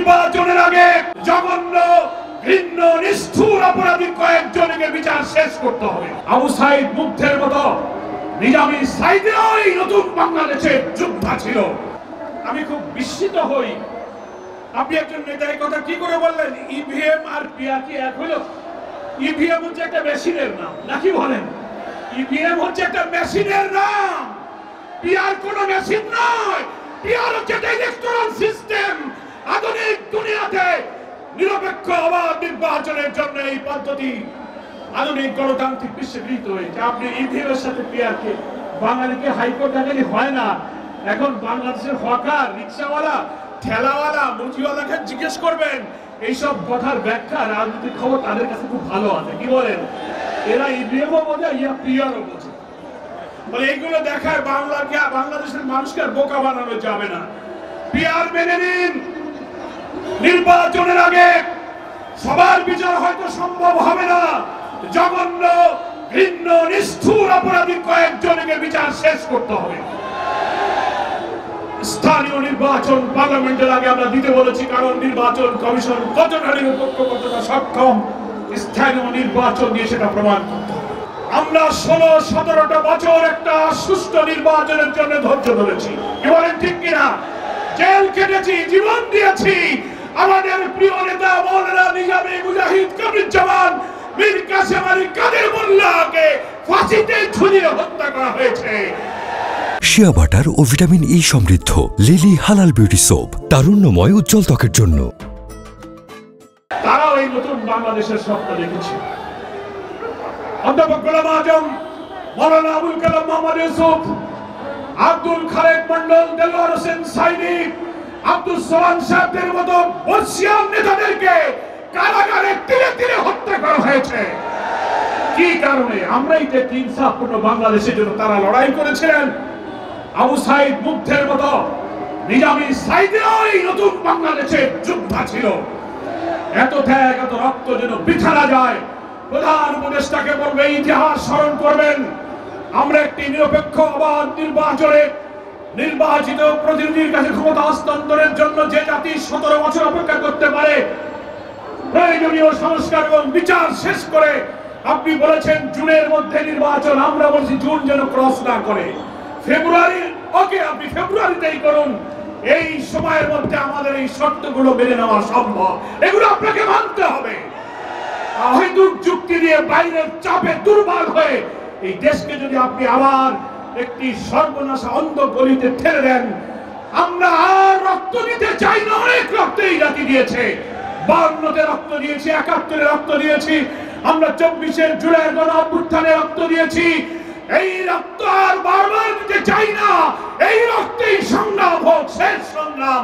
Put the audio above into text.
নির্বাচনের আগে জঘন্য ঘৃণ্য নিষ্ঠুর অপরাধী কয়েকজনকে বিচার শেষ করতে হবে। আবু সাইদ মুগ্ধের মতো নিজামী সাইদেরও এই নতুন বাংলাদেশের যোদ্ধা ছিল। আমি খুব বিস্মিত হই, আপনি একজন নেতা এই কথা কি করে বললেন? ইভিএম আর পিআর কি এক হইল? ইভিএম হচ্ছে একটা মেশিনের নাম, নাকি বলেন? ইভিএম হচ্ছে একটা মেশিনের নাম, পিআর কোনো মেশিন নয়। পিআর হচ্ছে একটা ইলেকট্রাল সিস্টেম। আধুনিক দুনিয়াতে নিরপেক্ষ অবাধ নির্বাচনের জন্য এই পদ্ধতি আধুনিক গণতান্ত্রিক বিশ্বে গৃহীত হয়েছে। আপনি ইভিএম এর সাথে পিআর কে বাঙালিকে হাইকোর্ট ডাকালি হয় না। এখন বাংলাদেশের হকার, রিক্সাওয়ালা, ঠেলাওয়ালা, মুচিওয়ালাকে জিজ্ঞেস করবেন এইসব কথার ব্যাখ্যা, রাজনৈতিক খবর তাদের কাছে খুব ভালো আছে। কি বলেন? এরা ইভিএমও বোঝে, ইয়া পিআরও বোঝে। বলে এইগুলো দেখায় বাংলাদেশের মানুষকে বোকা বানানো যাবে না। পিআর মেনে নিন। নির্বাচনের আগে সবার বিচার হয়তো সম্ভব হবে না। জঘন্য ঘৃণ্য নিষ্ঠুর অপরাধী কয়েকজনকে বিচার শেষ করতে হবে। স্থানীয় নির্বাচন পার্লামেন্টের আগে আমরা দিতে বলেছি, কারণ নির্বাচন কমিশন কতটা নিরপেক্ষ, কতটা সক্ষম স্থানীয় নির্বাচন দিয়ে সেটা প্রমাণ করতে হবে। আমরা 16-17টা বছর একটা সুষ্ঠু নির্বাচনের জন্য ধৈর্য ধরেছি। কি বলেন, ঠিক কিনা? জেল কেটেছি, জীবন দিয়েছি। আমাদের প্রিয় নেতা মৌলানা নিজামী মুজাহিদ কামরুজ্জামান মীর কাসেম আলী কাদের মোল্লাকে ফাঁসিতে ঝুলিয়ে হত্যা করা হয়েছে। শিয়া বাটার ও ভিটামিন ই সমৃদ্ধ লিলি হালাল বিউটি সোপ, তারুণ্যময় উজ্জ্বল ত্বকের জন্য। তারাও এই নতুন বাংলাদেশের স্বপ্ন দেখেছে। অধ্যাপক গোলাম আজম, মৌলানা আবুল কালাম মোহাম্মদ ইউসুফ, আব্দুল খালেক মন্ডল, দেলোয়ার হোসেন সাইদি, আব্দুল সোহান সাহেবদের মতো বর্ষিয়ান নেতাদেরকে কারাগারে তিলে তিলে হত্যা করা হয়েছে। কি কারণে? আমরাই যে ইনসাফপূর্ণ বাংলাদেশের জন্য তারা লড়াই করেছিলেন। আবু সাইদ মুগ্ধের মতো নিজামী সাইদেরও এই নতুন বাংলাদেশের যোদ্ধা ছিল। এত ত্যাগ, এত রক্ত যেন বৃথা না যায়। প্রধান উপদেষ্টাকে বলবে ইতিহাস স্মরণ করবেন। আমরা একটি নিরপেক্ষ অবাধ নির্বাচনে নির্বাচিত প্রতিনিধির কাছে ক্ষমতা হস্তান্তরের জন্য যে জাতি 17 বছর অপেক্ষা করতে পারে, প্রয়োজনীয় সংস্কার এবং বিচার শেষ করে আপনি বলেছেন জুনের মধ্যে নির্বাচন। আমরা বলছি জুন যেন ক্রস না করে, ফেব্রুয়ারি, ওকে আপনি ফেব্রুয়ারিতেই করুন। এই সময়ের মধ্যে আমাদের এই শর্তগুলো মেনে নেওয়া সম্ভব, এগুলো আপনাকে মানতে হবে। অহেতুক যুক্তি দিয়ে বাইরের চাপে দুর্বল হয়ে এই দেশকে যদি আপনি আবার একটি সর্বনাশা অন্ধ গলিতে ঠেলে দেন, আমরা আর রক্ত দিতে চাই না। অনেক রক্ত এই জাতি দিয়েছে। 52-তে রক্ত দিয়েছি, 71-এ রক্ত দিয়েছি, আমরা 24-এর জুলাইয়ের গণ অভ্যুত্থানে রক্ত দিয়েছি। এই রক্ত আর বারবার দিতে চাই না। এই রক্তেই সংগ্রাম হোক, শেষ সংগ্রাম।